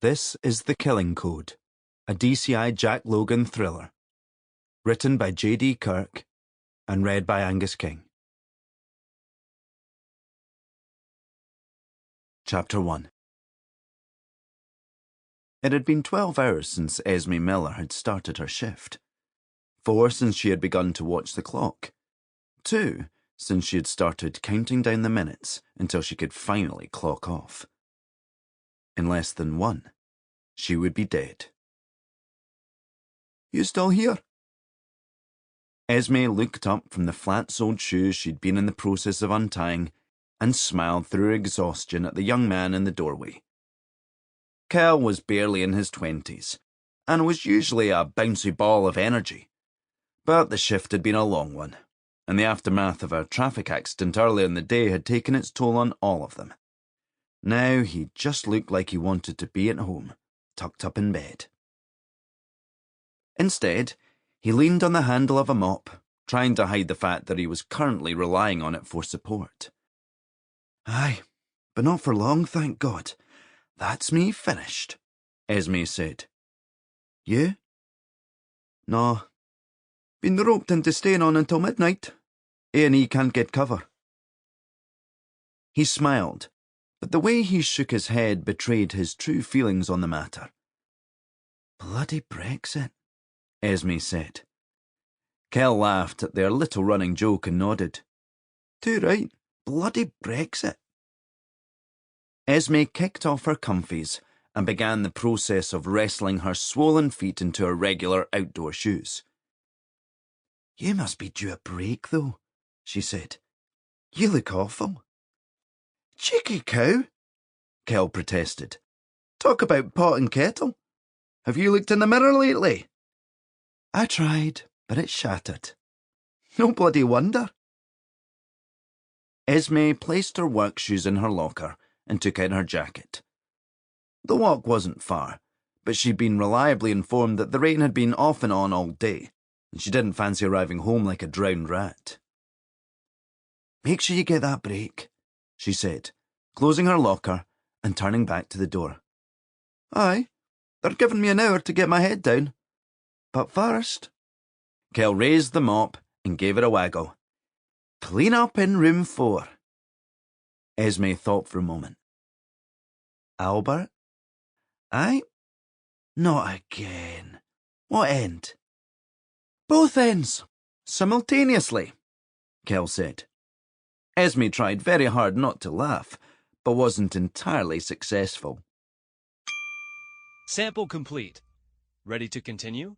This is The Killing Code, a DCI Jack Logan thriller, written by J.D. Kirk and read by Angus King. Chapter 1. It had been 12 hours since Esme Miller had started her shift. 4 since she had begun to watch the clock. 2 since she had started counting down the minutes until she could finally clock off. In less than 1, she would be dead. "You still here?" Esme looked up from the flat-soled shoes she'd been in the process of untying and smiled through exhaustion at the young man in the doorway. Kel was barely in his 20s and was usually a bouncy ball of energy. But the shift had been a long one, and the aftermath of a traffic accident earlier in the day had taken its toll on all of them. Now he just looked like he wanted to be at home, tucked up in bed. Instead, he leaned on the handle of a mop, trying to hide the fact that he was currently relying on it for support. "Aye, but not for long, thank God. That's me finished," Esme said. "You?" "No. Been roped into staying on until midnight. A&E can't get cover." He smiled, but the way he shook his head betrayed his true feelings on the matter. "Bloody Brexit," Esme said. Kel laughed at their little running joke and nodded. "Too right, bloody Brexit." Esme kicked off her comfies and began the process of wrestling her swollen feet into her regular outdoor shoes. "You must be due a break, though," she said. "You look awful." "Cheeky cow," Kel protested. "Talk about pot and kettle. Have you looked in the mirror lately?" "I tried, but it shattered." "No bloody wonder." Esme placed her work shoes in her locker and took out her jacket. The walk wasn't far, but she'd been reliably informed that the rain had been off and on all day, and she didn't fancy arriving home like a drowned rat. "Make sure you get that break," she said, closing her locker and turning back to the door. "Aye, they're giving me an hour to get my head down. But first..." Kel raised the mop and gave it a waggle. "Clean up in room 4. Esme thought for a moment. "Albert?" "Aye?" "Not again. What end?" "Both ends. Simultaneously," Kel said. Esme tried very hard not to laugh, but wasn't entirely successful. Sample complete. Ready to continue?